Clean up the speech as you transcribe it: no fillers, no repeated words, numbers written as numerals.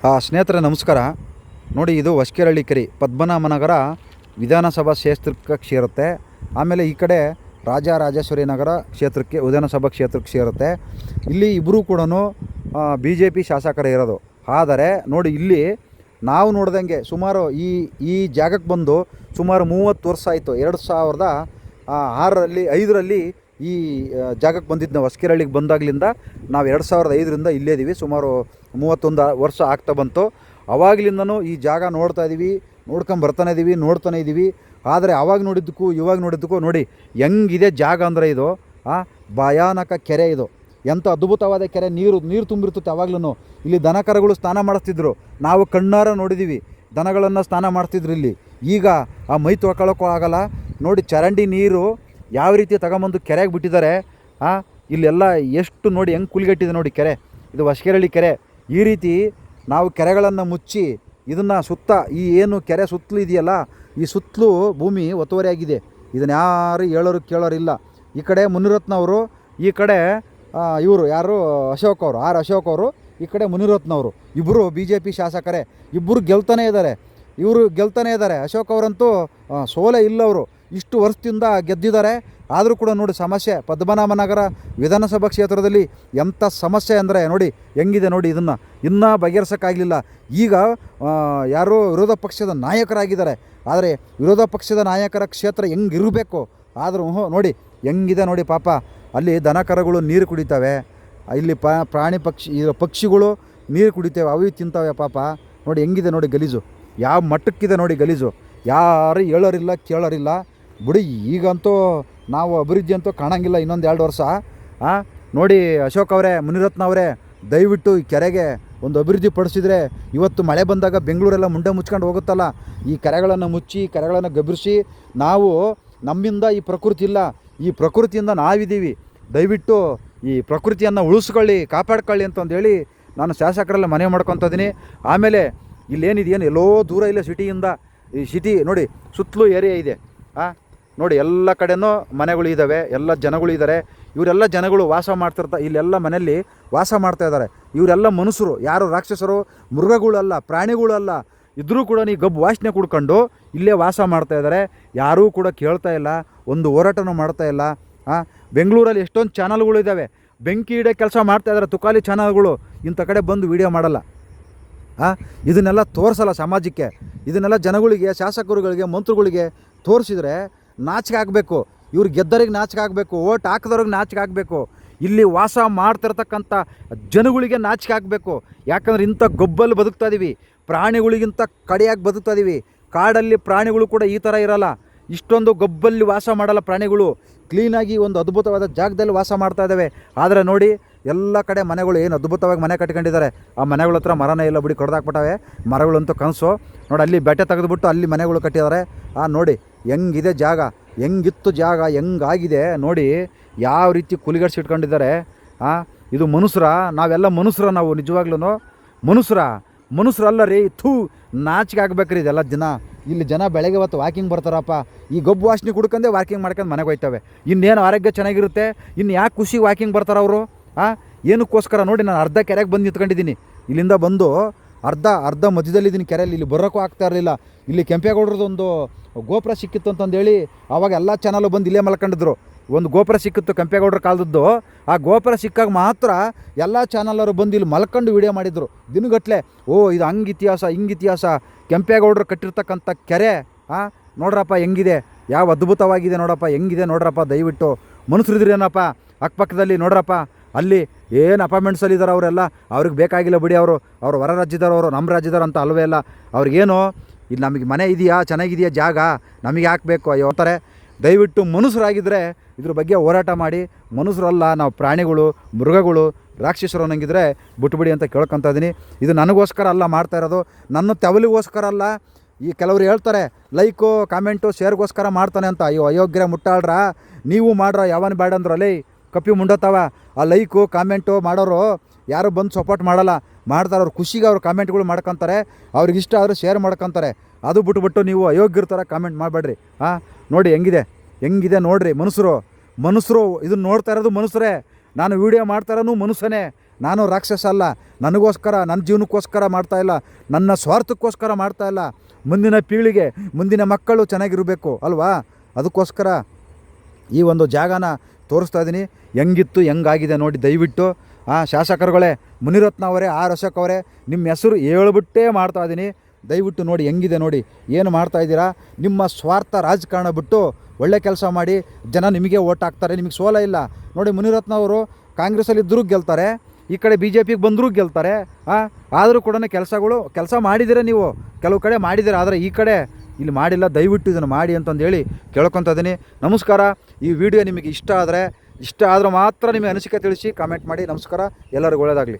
ಸ್ನೇಹಿತರೆ ನಮಸ್ಕಾರ. ನೋಡಿ, ಇದು ಹೊಸಕೆರಳ್ಳಿ ಕೆರೆ ಪದ್ಮನಾಭನಗರ ವಿಧಾನಸಭಾ ಕ್ಷೇತ್ರಕ್ಕೆ ಸೇರುತ್ತೆ. ಆಮೇಲೆ ಈ ಕಡೆ ರಾಜರಾಜೇಶ್ವರಿ ನಗರ ಕ್ಷೇತ್ರಕ್ಕೆ ವಿಧಾನಸಭಾ ಕ್ಷೇತ್ರಕ್ಕೆ ಸೇರುತ್ತೆ. ಇಲ್ಲಿ ಇಬ್ಬರೂ ಕೂಡ BJP ಶಾಸಕರೇ ಇರೋದು. ಆದರೆ ನೋಡಿ, ಇಲ್ಲಿ ನಾವು ನೋಡ್ದಂಗೆ ಸುಮಾರು ಈ ಜಾಗಕ್ಕೆ ಬಂದು ಸುಮಾರು 30 ವರ್ಷ ಆಯಿತು. 2005ರಲ್ಲಿ ಈ ಜಾಗಕ್ಕೆ ಬಂದಿದ್ದು ನಾವು. ಹೊಸಕೆರಳ್ಳಿಗೆ ಬಂದಾಗಲಿಂದ ನಾವು 2005ರಿಂದ ಇಲ್ಲೇ ಇದ್ದೀವಿ. ಸುಮಾರು 31 ವರ್ಷ ಆಗ್ತಾ ಬಂತು. ಆವಾಗಲಿಂದನೂ ಈ ಜಾಗ ನೋಡ್ತಾನೆ ಇದ್ದೀವಿ. ಆದರೆ ಆವಾಗ ನೋಡಿದ್ದಕ್ಕೂ ಇವಾಗ ನೋಡಿದ್ದಕ್ಕೂ ನೋಡಿ ಹೆಂಗಿದೆ ಜಾಗ ಅಂದರೆ ಇದು ಭಯಾನಕ ಕೆರೆ. ಇದು ಎಂಥ ಅದ್ಭುತವಾದ ಕೆರೆ. ನೀರು ತುಂಬಿರ್ತದೆ. ಆವಾಗ್ಲೂ ಇಲ್ಲಿ ದನ ಕರುಗಳು ಸ್ನಾನ ಮಾಡಿಸ್ತಿದ್ರು. ನಾವು ಕಣ್ಣಾರ ನೋಡಿದ್ದೀವಿ, ದನಗಳನ್ನು ಸ್ನಾನ ಮಾಡ್ತಿದ್ರು ಇಲ್ಲಿ. ಈಗ ಆ ಮೈ ತೊಳ್ಕೊಳ್ಳೋಕ್ಕೂ ಆಗಲ್ಲ. ನೋಡಿ, ಚರಂಡಿ ನೀರು ಯಾವ ರೀತಿ ತಗೊಂಬಂದು ಕೆರೆಗೆ ಬಿಟ್ಟಿದ್ದಾರೆ. ಇಲ್ಲೆಲ್ಲ ಎಷ್ಟು ನೋಡಿ ಹೆಂಗೆ ಕುಲಿಗಟ್ಟಿದೆ ನೋಡಿ ಕೆರೆ. ಇದು ಹೊಸಕೆರಳ್ಳಿ ಕೆರೆ. ಈ ರೀತಿ ನಾವು ಕೆರೆಗಳನ್ನು ಮುಚ್ಚಿ ಇದನ್ನು ಸುತ್ತ ಈ ಏನು ಕೆರೆ ಸುತ್ತಲೂ ಇದೆಯಲ್ಲ, ಈ ಸುತ್ತಲೂ ಭೂಮಿ ಒತ್ತುವರಿಯಾಗಿದೆ. ಇದನ್ನು ಯಾರು ಹೇಳೋರು ಕೇಳೋರಿಲ್ಲ. ಈ ಕಡೆ ಮುನಿರತ್ನವರು, ಈ ಕಡೆ ಇವರು ಯಾರು ಅಶೋಕ್ ಅವರು, ಈ ಕಡೆ ಮುನಿರತ್ನವರು. ಇಬ್ಬರು BJP ಶಾಸಕರೇ. ಇಬ್ಬರು ಗೆಲ್ತಾನೇ ಇದ್ದಾರೆ. ಅಶೋಕ್ ಅವರಂತೂ ಸೋಲೆ ಇಲ್ಲವರು. ಇಷ್ಟು ವರ್ಷದಿಂದ ಗೆದ್ದಿದ್ದಾರೆ. ಆದರೂ ಕೂಡ ನೋಡಿ ಸಮಸ್ಯೆ. ಪದ್ಮನಾಭನಗರ ವಿಧಾನಸಭಾ ಕ್ಷೇತ್ರದಲ್ಲಿ ಎಂಥ ಸಮಸ್ಯೆ ಅಂದರೆ ನೋಡಿ ಹೆಂಗಿದೆ ನೋಡಿ. ಇದನ್ನು ಇನ್ನೂ ಬಗೆಹರಿಸೋಕ್ಕಾಗಲಿಲ್ಲ. ಈಗ ಯಾರೋ ವಿರೋಧ ಪಕ್ಷದ ನಾಯಕರಾಗಿದ್ದಾರೆ. ಆದರೆ ವಿರೋಧ ಪಕ್ಷದ ನಾಯಕರ ಕ್ಷೇತ್ರ ಹೆಂಗಿರಬೇಕು. ಆದರೂ ನೋಡಿ ಹೆಂಗಿದೆ ನೋಡಿ. ಪಾಪ ಅಲ್ಲಿ ದನ ಕರುಗಳು ನೀರು ಕುಡಿತವೆ. ಇಲ್ಲಿ ಪಕ್ಷಿಗಳು ನೀರು ಕುಡಿತವೆ. ಅವು ತಿಂತವೆ ಪಾಪ. ನೋಡಿ ಹೆಂಗಿದೆ ನೋಡಿ ಗಲೀಜು. ಯಾವ ಮಟ್ಟಕ್ಕಿದೆ ನೋಡಿ ಗಲೀಜು. ಯಾರು ಹೇಳೋರಿಲ್ಲ ಕೇಳೋರಿಲ್ಲ ಬಿಡಿ. ಈಗಂತೂ ನಾವು ಅಭಿವೃದ್ಧಿ ಅಂತೂ ಕಾಣಂಗಿಲ್ಲ ಇನ್ನೊಂದು 2 ವರ್ಷ. ನೋಡಿ ಅಶೋಕ್ ಅವರೇ, ಮುನಿರತ್ನ ಅವರೇ, ದಯವಿಟ್ಟು ಈ ಕೆರೆಗೆ ಒಂದು ಅಭಿವೃದ್ಧಿ ಪಡಿಸಿದರೆ ಇವತ್ತು ಮಳೆ ಬಂದಾಗ ಬೆಂಗಳೂರೆಲ್ಲ ಮುಂಡೆ ಮುಚ್ಕೊಂಡು ಹೋಗುತ್ತಲ್ಲ. ಈ ಕೆರೆಗಳನ್ನು ಮುಚ್ಚಿ, ಕೆರೆಗಳನ್ನು ಗಬ್ಬರಿಸಿ, ನಾವು ನಮ್ಮಿಂದ ಈ ಪ್ರಕೃತಿ ಇಲ್ಲ, ಈ ಪ್ರಕೃತಿಯಿಂದ ನಾವಿದ್ದೀವಿ. ದಯವಿಟ್ಟು ಈ ಪ್ರಕೃತಿಯನ್ನು ಉಳಿಸ್ಕೊಳ್ಳಿ, ಕಾಪಾಡ್ಕೊಳ್ಳಿ ಅಂತಂದೇಳಿ ನಾನು ಶಾಸಕರೆಲ್ಲ ಮನವಿ ಮಾಡ್ಕೊತ ಇದ್ದೀನಿ. ಆಮೇಲೆ ಇಲ್ಲೇನಿದೆಯೇನು ಎಲ್ಲೋ ದೂರ ಇಲ್ಲ ಸಿಟಿಯಿಂದ. ಈ ಸಿಟಿ ನೋಡಿ ಸುತ್ತಲೂ ಏರಿಯಾ ಇದೆ. ನೋಡಿ ಎಲ್ಲ ಕಡೆನೂ ಮನೆಗಳು ಇದ್ದಾವೆ, ಎಲ್ಲ ಜನಗಳು ಇದ್ದಾರೆ. ಇವರೆಲ್ಲ ಜನಗಳು ವಾಸ ಇಲ್ಲೆಲ್ಲ ಮನೆಯಲ್ಲಿ ವಾಸ ಮಾಡ್ತಾಯಿದ್ದಾರೆ. ಇವರೆಲ್ಲ ಮನುಷ್ಯರು, ಯಾರು ರಾಕ್ಷಸರು, ಮೃಗಗಳಲ್ಲ, ಪ್ರಾಣಿಗಳಲ್ಲ. ಇದ್ದರೂ ಕೂಡ ನೀವು ಗಬ್ಬು ವಾಸನೆ ಕುಡ್ಕೊಂಡು ಇಲ್ಲೇ ವಾಸ ಮಾಡ್ತಾಯಿದ್ದಾರೆ. ಯಾರೂ ಕೂಡ ಕೇಳ್ತಾ ಇಲ್ಲ, ಒಂದು ಹೋರಾಟನೂ ಮಾಡ್ತಾಯಿಲ್ಲ. ಬೆಂಗಳೂರಲ್ಲಿ ಎಷ್ಟೊಂದು ಚಾನಲ್ಗಳು ಇದ್ದಾವೆ, ಬೆಂಕಿ ಇಡೋ ಕೆಲಸ ಮಾಡ್ತಾಯಿದ್ದಾರೆ. ತುಕಾಲಿ ಚಾನಲ್ಗಳು ಇಂಥ ಕಡೆ ಬಂದು ವೀಡಿಯೋ ಮಾಡಲ್ಲ. ಇದನ್ನೆಲ್ಲ ತೋರಿಸಲ್ಲ ಸಮಾಜಕ್ಕೆ. ಇದನ್ನೆಲ್ಲ ಜನಗಳಿಗೆ, ಶಾಸಕರುಗಳಿಗೆ, ಮಂತ್ರಿಗಳಿಗೆ ತೋರಿಸಿದ್ರೆ ನಾಚಿಕೆ ಆಗಬೇಕು. ಇವ್ರು ಗೆದ್ದರಿಗೆ ನಾಚಿಕೆ ಆಗಬೇಕು, ಓಟ್ ಹಾಕಿದವ್ರಿಗೆ ನಾಚಿಕೆ ಆಗಬೇಕು, ಇಲ್ಲಿ ವಾಸ ಮಾಡ್ತಿರ್ತಕ್ಕಂಥ ಜನಗಳಿಗೆ ನಾಚಿಕೆ ಆಗಬೇಕು. ಯಾಕಂದ್ರೆ ಇಂಥ ಗೊಬ್ಬಲ್ಲಿ ಬದುಕ್ತಾ ಇದ್ದೀವಿ, ಪ್ರಾಣಿಗಳಿಗಿಂತ ಕಡೆಯಾಗಿ ಬದುಕ್ತಾ ಇದ್ದೀವಿ. ಕಾಡಲ್ಲಿ ಪ್ರಾಣಿಗಳು ಕೂಡ ಈ ಥರ ಇರಲ್ಲ. ಇಷ್ಟೊಂದು ಗೊಬ್ಬಲ್ಲಿ ವಾಸ ಮಾಡಲ್ಲ ಪ್ರಾಣಿಗಳು. ಕ್ಲೀನಾಗಿ ಒಂದು ಅದ್ಭುತವಾದ ಜಾಗದಲ್ಲಿ ವಾಸ ಮಾಡ್ತಾ ಇದ್ದಾವೆ. ಆದರೆ ನೋಡಿ ಎಲ್ಲ ಕಡೆ ಮನೆಗಳು ಏನು ಅದ್ಭುತವಾಗಿ ಮನೆ ಕಟ್ಕೊಂಡಿದ್ದಾರೆ. ಆ ಮನೆಗಳ ಹತ್ರ ಮರನೇ ಇಲ್ಲ ಬಿಡಿ, ಕೊಡ್ದಾಕ್ಬಿಟ್ಟವೆ ಮರಗಳಂತೂ ಕನಸು. ನೋಡಿ ಅಲ್ಲಿ ಬೆಟ್ಟೆ ತೆಗೆದುಬಿಟ್ಟು ಅಲ್ಲಿ ಮನೆಗಳು ಕಟ್ಟಿದ್ದಾರೆ. ನೋಡಿ ಹೆಂಗಿದೆ ಜಾಗ, ಹೆಂಗಿತ್ತು ಜಾಗ, ಹೆಂಗಾಗಿದೆ ನೋಡಿ. ಯಾವ ರೀತಿ ಕುಲಿಗಡಿಸಿಟ್ಕೊಂಡಿದ್ದಾರೆ. ಇದು ಮನುಷ್ಯರ? ನಾವೆಲ್ಲ ಮನುಷ್ಯರ? ನಾವು ನಿಜವಾಗ್ಲೂ ಮನುಷ್ಯರಲ್ಲ ರೀ. ನಾಚಿಕೆ ಆಗ್ಬೇಕ್ರಿ ಇದೆಲ್ಲ ದಿನ. ಇಲ್ಲಿ ಜನ ಬೆಳಗ್ಗೆ ಹೊತ್ತು ವಾಕಿಂಗ್ ಬರ್ತಾರಪ್ಪ, ಈ ಗೊಬ್ಬು ವಾಸನೆ ಕುಡ್ಕೊಂಡೆ ವಾಕಿಂಗ್ ಮಾಡ್ಕೊಂಡು ಮನೆಗೆ ಹೋಯ್ತವೆ. ಇನ್ನೇನು ಆರೋಗ್ಯ ಚೆನ್ನಾಗಿರುತ್ತೆ? ಇನ್ನು ಯಾಕೆ ಖುಷಿ ವಾಕಿಂಗ್ ಬರ್ತಾರೆ ಅವರು? ಏನಕ್ಕೋಸ್ಕರ? ನೋಡಿ, ನಾನು ಅರ್ಧ ಕೆರೆಗೆ ಬಂದು ನಿಂತ್ಕೊಂಡಿದ್ದೀನಿ. ಇಲ್ಲಿಂದ ಬಂದು ಅರ್ಧ ಮಧ್ಯದಲ್ಲಿದ್ದೀನಿ ಕೆರೆಯಲ್ಲಿ. ಇಲ್ಲಿ ಬರೋಕ್ಕೂ ಆಗ್ತಾ ಇರಲಿಲ್ಲ. ಇಲ್ಲಿ ಕೆಂಪೇಗೌಡರದೊಂದು ಗೋಪುರ ಸಿಕ್ಕಿತ್ತು ಅಂತಂದೇಳಿ ಆವಾಗ ಎಲ್ಲ ಚಾನಲು ಬಂದು ಇಲ್ಲೇ ಮಲ್ಕೊಂಡಿದ್ರು. ಒಂದು ಗೋಪುರ ಸಿಕ್ಕಿತ್ತು ಕೆಂಪೇಗೌಡರ ಕಾಲದದ್ದು. ಆ ಗೋಪುರ ಸಿಕ್ಕಾಗ ಮಾತ್ರ ಎಲ್ಲ ಚಾನಲವರು ಬಂದು ಇಲ್ಲಿ ಮಲ್ಕೊಂಡು ವೀಡಿಯೋ ಮಾಡಿದರು ದಿನಗಟ್ಟಲೆ. ಇದು ಹಿಂಗಿತಿಹಾಸ ಕೆಂಪೇಗೌಡರು ಕಟ್ಟಿರ್ತಕ್ಕಂಥ ಕೆರೆ. ನೋಡ್ರಪ್ಪ ಹೆಂಗಿದೆ, ಯಾವ ಅದ್ಭುತವಾಗಿದೆ ನೋಡಪ್ಪ, ಹೆಂಗಿದೆ ನೋಡ್ರಪ್ಪ. ದಯವಿಟ್ಟು ಮನುಷ್ಯರಿದ್ರೇನಪ್ಪ ಅಕ್ಕಪಕ್ಕದಲ್ಲಿ ನೋಡ್ರಪ್ಪ. ಅಲ್ಲಿ ಏನು ಅಪಾರ್ಟ್ಮೆಂಟ್ಸಲ್ಲಿ ಇದ್ದಾರೆ ಅವರೆಲ್ಲ. ಅವ್ರಿಗೆ ಬೇಕಾಗಿಲ್ಲ ಬಿಡಿ, ಅವರು ಹೊರ ರಾಜ್ಯದವರು, ನಮ್ಮ ರಾಜ್ಯದವ್ರು ಅಂತ ಅಲ್ವೇ ಇಲ್ಲ. ಅವ್ರಿಗೇನು ಇಲ್ಲಿ ನಮಗೆ ಮನೆ ಇದೆಯಾ, ಚೆನ್ನಾಗಿದೆಯಾ ಜಾಗ, ನಮಗೆ ಹಾಕಬೇಕು ಅಯ್ಯೋ ಅಂತಾರೆ. ದಯವಿಟ್ಟು ಮನುಷ್ಯರಾಗಿದ್ದರೆ ಇದ್ರ ಬಗ್ಗೆ ಹೋರಾಟ ಮಾಡಿ. ಮನುಷ್ಯರಲ್ಲ ನಾವು, ಪ್ರಾಣಿಗಳು, ಮೃಗಗಳು, ರಾಕ್ಷಸರು ಅನ್ನಂಗಿದ್ರೆ ಬಿಟ್ಬಿಡಿ ಅಂತ ಕೇಳ್ಕೊತ ಇದ್ದೀನಿ. ಇದು ನನಗೋಸ್ಕರ ಅಲ್ಲ ಮಾಡ್ತಾ ಇರೋದು, ನನ್ನ ತೆವಲಿಗೋಸ್ಕರ ಅಲ್ಲ. ಈ ಕೆಲವರು ಹೇಳ್ತಾರೆ ಲೈಕು, ಕಾಮೆಂಟು, ಶೇರ್ಗೋಸ್ಕರ ಮಾಡ್ತಾನೆ ಅಂತ. ಅಯೋಗ್ಯರ ಮುಟ್ಟಾಳ್ರ, ನೀವು ಮಾಡ್ರ, ಯಾವನು ಬೇಡ ಅಂದ್ರಲ್ಲಿ ಕಪ್ಪಿ ಮುಂಡತ್ತವ. ಆ ಲೈಕು ಕಾಮೆಂಟು ಮಾಡೋರು ಯಾರು ಬಂದು ಸಪೋರ್ಟ್ ಮಾಡಲ್ಲ. ಮಾಡ್ತಾರೆ ಅವ್ರ ಖುಷಿಗೆ ಅವ್ರು ಕಾಮೆಂಟ್ಗಳು ಮಾಡ್ಕೊತಾರೆ. ಅವ್ರಿಗೆ ಇಷ್ಟ ಆದರೂ ಶೇರ್ ಮಾಡ್ಕೊತಾರೆ. ಅದು ಬಿಟ್ಬಿಟ್ಟು ನೀವು ಅಯೋಗ್ಯರ ಥರ ಕಾಮೆಂಟ್ ಮಾಡಬೇಡ್ರಿ. ನೋಡಿ ಹೆಂಗಿದೆ ನೋಡಿರಿ. ಮನುಷ್ಯರು ಇದನ್ನು ನೋಡ್ತಾ ಇರೋದು ಮನುಷ್ಯರೇ. ನಾನು ವೀಡಿಯೋ ಮಾಡ್ತಾ ಇರೋನು ಮನುಷ್ಯನೇ. ನಾನು ರಾಕ್ಷಸ ಅಲ್ಲ, ನನಗೋಸ್ಕರ ನನ್ನ ಜೀವನಕ್ಕೋಸ್ಕರ ಮಾಡ್ತಾಯಿಲ್ಲ, ನನ್ನ ಸ್ವಾರ್ಥಕ್ಕೋಸ್ಕರ ಮಾಡ್ತಾಯಿಲ್ಲ. ಮುಂದಿನ ಪೀಳಿಗೆ, ಮುಂದಿನ ಮಕ್ಕಳು ಚೆನ್ನಾಗಿರಬೇಕು ಅಲ್ವಾ? ಅದಕ್ಕೋಸ್ಕರ ಈ ಒಂದು ಜಾಗನ ತೋರಿಸ್ತಾ ಇದ್ದೀನಿ. ಹೆಂಗಿತ್ತು ಹೆಂಗಾಗಿದೆ ನೋಡಿ ದಯವಿಟ್ಟು. ಶಾಸಕರುಗಳೇ, ಮುನಿರತ್ನ ಅವರೇ, ಆರ್ ಅಶೋಕ್ ಅವರೇ, ನಿಮ್ಮ ಹೆಸರು ಹೇಳ್ಬಿಟ್ಟೇ ಮಾಡ್ತಾಯಿದ್ದೀನಿ. ದಯವಿಟ್ಟು ನೋಡಿ ಹೆಂಗಿದೆ ನೋಡಿ, ಏನು ಮಾಡ್ತಾಯಿದ್ದೀರಾ? ನಿಮ್ಮ ಸ್ವಾರ್ಥ ರಾಜಕಾರಣ ಬಿಟ್ಟು ಒಳ್ಳೆ ಕೆಲಸ ಮಾಡಿ, ಜನ ನಿಮಗೆ ಓಟ್ ಹಾಕ್ತಾರೆ, ನಿಮಗೆ ಸೋಲ ಇಲ್ಲ. ನೋಡಿ, ಮುನಿರತ್ನ ಅವರು ಕಾಂಗ್ರೆಸ್ಸಲ್ಲಿ ಇದ್ದರೂ ಗೆಲ್ತಾರೆ, ಈ ಕಡೆ BJPಗೆ ಬಂದರೂ ಗೆಲ್ತಾರೆ. ಆದರೂ ಕೂಡ ಕೆಲಸ ಮಾಡಿದ್ದೀರ, ನೀವು ಕೆಲವು ಕಡೆ ಮಾಡಿದ್ದೀರ, ಆದರೆ ಈ ಕಡೆ ಇಲ್ಲಿ ಮಾಡಿಲ್ಲ. ದಯವಿಟ್ಟು ಇದನ್ನು ಮಾಡಿ ಅಂತಂದೇಳಿ ಕೇಳ್ಕೊತಾ ಇದ್ದೀನಿ. ನಮಸ್ಕಾರ. ಈ ವಿಡಿಯೋ ನಿಮಗೆ ಇಷ್ಟ ಆದರೆ ಮಾತ್ರ ನಿಮಗೆ ಅನಿಸಿಕೆ ತಿಳಿಸಿ ಕಾಮೆಂಟ್ ಮಾಡಿ. ನಮಸ್ಕಾರ, ಎಲ್ಲರಿಗೂ ಒಳ್ಳೆಯದಾಗಲಿ.